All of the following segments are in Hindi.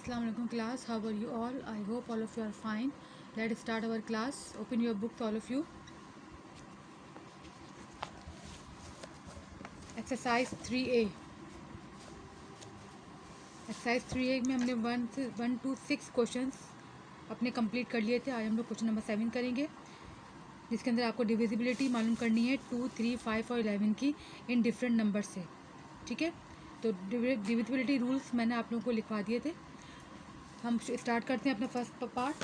Assalamualaikum class, how are you all? I hope all of you are fine. Let's start our class. Open your books, all of you. Exercise 3A. Exercise 3A में हमने 1 to 6 क्वेश्चंस अपने कंप्लीट कर लिए थे. आज हम लोग क्वेश्चन नंबर 7 करेंगे, जिसके अंदर आपको डिविजिबिलिटी मालूम करनी है 2, 3, 5 और 11 की इन डिफरेंट नंबर से. ठीक है, तो डिविजिबिलिटी रूल्स मैंने आप लोगों को लिखवा दिए थे. हम स्टार्ट करते हैं अपना फर्स्ट पार्ट.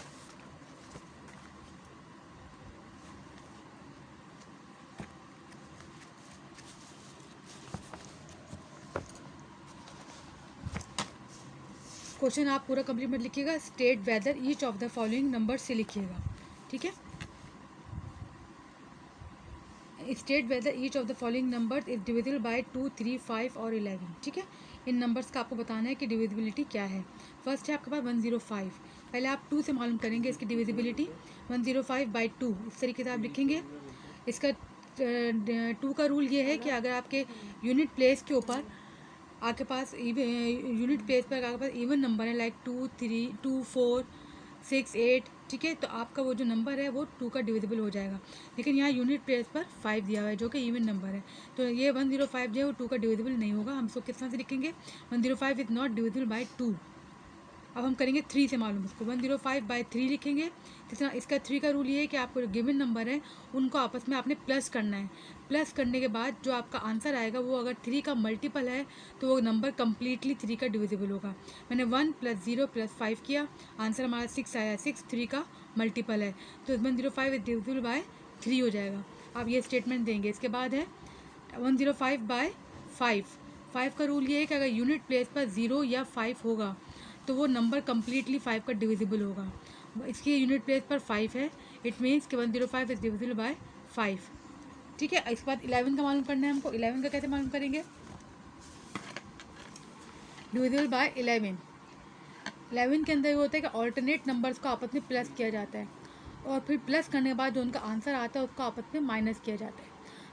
क्वेश्चन आप पूरा कंप्लीट मत लिखिएगा. State whether each of the following number से लिखिएगा. ठीक है, state whether each of the following number is divisible by 2, 3, 5 और 11. ठीक है, इन नंबर्स का आपको बताना है कि डिविजिबिलिटी क्या है. फर्स्ट है आपके पास 105. पहले आप 2 से मालूम करेंगे इसकी डिविजिबिलिटी. 105/2 इस तरीके से आप लिखेंगे. इसका 2 का रूल ये है कि अगर आपके यूनिट प्लेस के ऊपर आपके पास यूनिट प्लेस पर आपके पास इवन नंबर है, लाइक 2, 3, 2, 4, 6, 8. ठीक है, तो आपका वो जो नंबर है वो 2 का डिविजिबल हो जाएगा. लेकिन यहाँ यूनिट प्लेस पर 5 दिया हुआ है जो कि इवन नंबर है, तो ये 105 जो है वो 2 का डिविजिबल नहीं होगा. हम इसको किस तरह से लिखेंगे? 105 इज नॉट डिविजिबल बाय 2. अब हम करेंगे 3 से मालूम इसको. 105/3 लिखेंगे. कितना? इसका 3 का रूल ये है कि आपको जो गिवन नंबर है उनको आपस में आपने प्लस करना है. प्लस करने के बाद जो आपका आंसर आएगा वो अगर 3 का मल्टीपल है तो वो नंबर कम्प्लीटली 3 का डिविजिबल होगा. मैंने 1 + 0 + 5 किया, आंसर हमारा 6 आया. 6 3 का मल्टीपल है, तो 105 इज डिविजिबल बाय 3 हो जाएगा. आप ये स्टेटमेंट देंगे. इसके बाद है 105/5. 5 का रूल ये है कि अगर यूनिट प्लेस पर 0 या 5 होगा तो वो नंबर कम्प्लीटली 5 का डिविजिबल होगा. इसकी यूनिट प्लेस पर 5 है, इट मीन्स कि 105 इज डिविजिबल बाय 5. ठीक है, इसके बाद 11 का मालूम करना है हमको. 11 का कैसे मालूम करेंगे? Divisible by 11. 11 के अंदर ये होता है कि ऑल्टरनेट नंबर्स को आपस में प्लस किया जाता है और फिर प्लस करने के बाद जो उनका आंसर आता है उसको आपस में माइनस किया जाता है.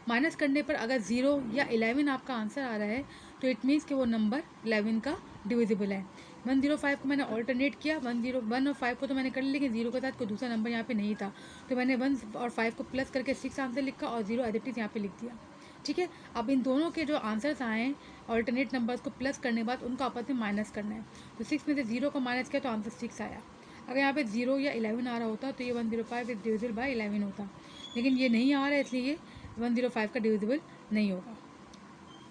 माइनस करने पर अगर 0 या 11 आपका आंसर आ रहा है तो इट मीन्स कि वो नंबर 11 का डिविजिबल है. 105 को मैंने ऑल्टरनेट किया. 1 और 5 को तो मैंने कर लिया, लेकिन 0 के साथ कोई दूसरा नंबर यहाँ पे नहीं था, तो मैंने 1 और 5 को प्लस करके 6 आंसर लिखा और 0 एज इट इज़ यहाँ पे लिख दिया. ठीक है, अब इन दोनों के जो आंसर्स आए हैं ऑल्टरनेट नंबर्स को प्लस करने के बाद उनको आपस में माइनस करना है. तो 6 में से 0 को माइनस किया तो आंसर 6 आया. अगर यहाँ पे 0 या 11 आ रहा होता तो ये 105 इज डिविजिबल बाय 11 होता, लेकिन ये नहीं आ रहा है इसलिए ये 105 का डिविजिबल नहीं होगा.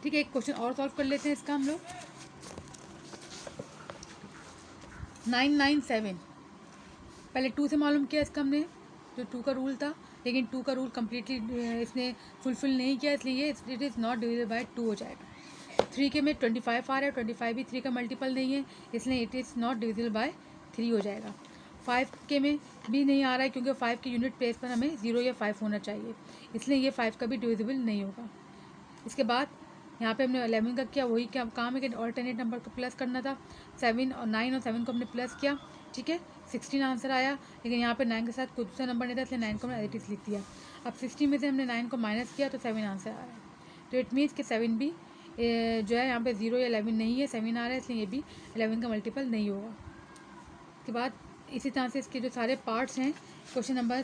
ठीक है, एक क्वेश्चन और सॉल्व कर लेते हैं इसका हम लोग. 997. पहले 2 से मालूम किया इसका हमने, जो 2 का रूल था, लेकिन 2 का रूल कम्प्लीटली इसने फुलफिल नहीं किया, इसलिए it is not divisible by 2 हो जाएगा. 3 के में 25 आ रहा है, 25 भी 3 का मल्टीपल नहीं है, इसलिए it is not divisible by 3 हो जाएगा. 5 के में भी नहीं आ रहा है क्योंकि 5 के यूनिट प्लेस पर हमें 0 या 5 होना चाहिए, इसलिए ये 5 का भी डिविजिबल नहीं होगा. इसके बाद यहाँ पे हमने 11 का किया, वही क्या काम है कि ऑल्टरनेट नंबर को प्लस करना था. 7 और 9 और 7 को हमने प्लस किया. ठीक है, 16 आंसर आया, लेकिन यहाँ पे 9 के साथ कोई दूसरा नंबर नहीं था, इसलिए 9 को हमने एडिट लिख दिया. अब 16 में से हमने 9 को माइनस किया तो 7 आंसर आया. तो इट मीन्स कि 7 भी जो है यहाँ पे 0 या 11 नहीं है, 7 आ रहा है, इसलिए ये भी 11 का मल्टीपल नहीं होगा. उसके बाद इसी तरह से इसके जो सारे पार्ट्स हैं क्वेश्चन नंबर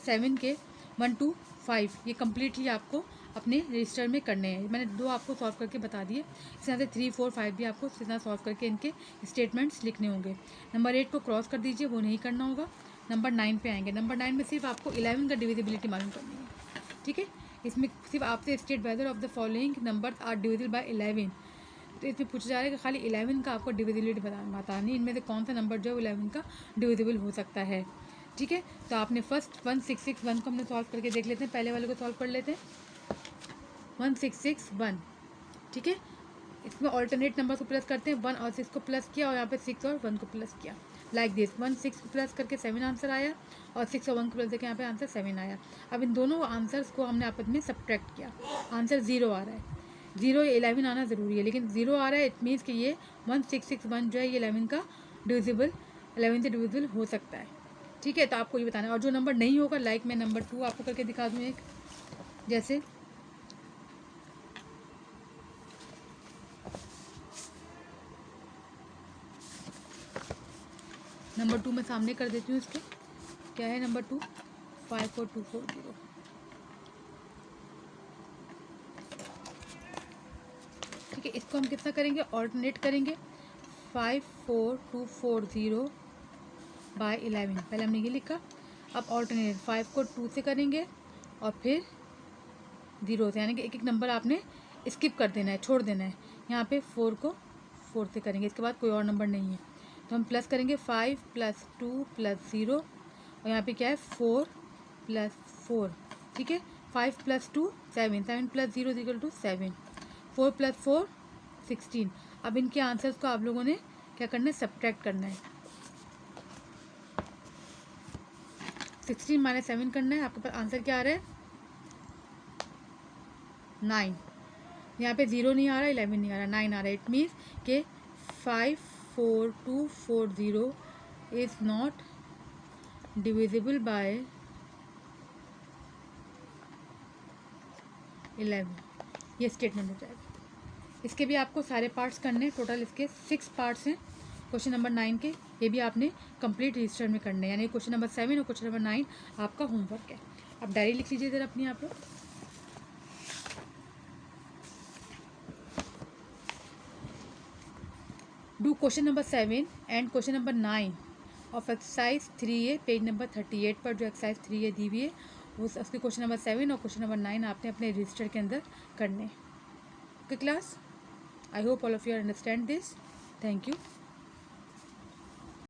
7 के 1 to 5 ये कम्प्लीटली आपको अपने रजिस्टर में करने हैं. मैंने 2 आपको सॉल्व करके बता दिए. इस तरह से 3, 4, 5 भी आपको इस तरह सॉल्व करके इनके स्टेटमेंट्स लिखने होंगे. नंबर 8 को क्रॉस कर दीजिए, वो नहीं करना होगा. नंबर 9 पे आएंगे. नंबर 9 में सिर्फ आपको 11 का डिविजिबिलिटी मालूम करनी है. ठीक है, इसमें सिर्फ आपसे state whether of the following numbers are divisible by 11. तो इसमें पूछा जा रहा है कि खाली 11 का आपको डिविजिबिलिटी बतानी, इनमें से कौन सा नंबर जो है 11 का डिविजिबल हो सकता है. ठीक है, तो आपने फर्स्ट 1661 को हमने सॉल्व करके देख लेते हैं. पहले वाले को सॉल्व कर लेते हैं. 1661. ठीक है, इसमें ऑल्टरनेट नंबर को प्लस करते हैं. 1 और 6 को प्लस किया और यहाँ पे 6 और 1 को प्लस किया, लाइक दिस. 1 6 को प्लस करके 7 आंसर आया और 6 और 1 को प्लस करके यहाँ पे आंसर 7 आया. अब इन दोनों आंसर्स को हमने आपस में सब्ट्रैक्ट किया, आंसर 0 आ रहा है. 0 या 11 आना ज़रूरी है, लेकिन 0 आ रहा है, इट मीन्स कि ये 1661 जो है ये 11 का डिविजिबल 11 से डिविजिबल हो सकता है. ठीक है, तो आपको ये बताना है. और जो नंबर नहीं होगा, लाइक मैं नंबर 2 आपको करके दिखा दूँ. एक जैसे नंबर 2 मैं सामने कर देती हूँ इसके। क्या है नंबर 2? 54240। ठीक है, इसको हम कितना करेंगे? ऑल्टरनेट करेंगे। 54240 बाय 11, पहले हमने ये लिखा। अब ऑल्टरनेट 5 को 2 से करेंगे और फिर 0 से, यानी कि एक एक नंबर आपने स्किप कर देना है, छोड़ देना है। यहाँ पे 4 को 4 से करेंगे, इसके बाद कोई और नंबर नहीं है। तो हम प्लस करेंगे 5 + 2 + 0, और यहाँ पे क्या है 4 + 4। ठीक है, 5 + 2 7, 7 + 0 = 7, 4 + 4 16। अब इनके आंसर्स को आप लोगों ने क्या करना है? सब्ट्रैक्ट करना है। 16 - 7 करना है। आपके पास आंसर क्या आ रहा है? 9। यहाँ पे 0 नहीं आ रहा, 11 नहीं आ रहा, 9 आ रहा है। इट मीन्स कि 54240 इज़ नॉट डिविजिबल बाय 11। ये स्टेटमेंट हो जाएगा। इसके भी आपको सारे पार्ट्स करने हैं। टोटल इसके 6 पार्ट्स हैं क्वेश्चन नंबर 9 के। ये भी आपने कंप्लीट रजिस्टर में करने हैं, यानी क्वेश्चन नंबर 7 और क्वेश्चन नंबर 9 आपका होमवर्क है। आप डायरी लिख लीजिए इधर अपनी आप लोग। Do question number 7 and question number 9 of exercise 3A, page number 38 पर जो एक्सरसाइज 3A दी हुई है, उसके क्वेश्चन नंबर 7 और क्वेश्चन नंबर 9 आपने अपने रजिस्टर के अंदर करने। Okay class, I hope all of you understand this. Thank you.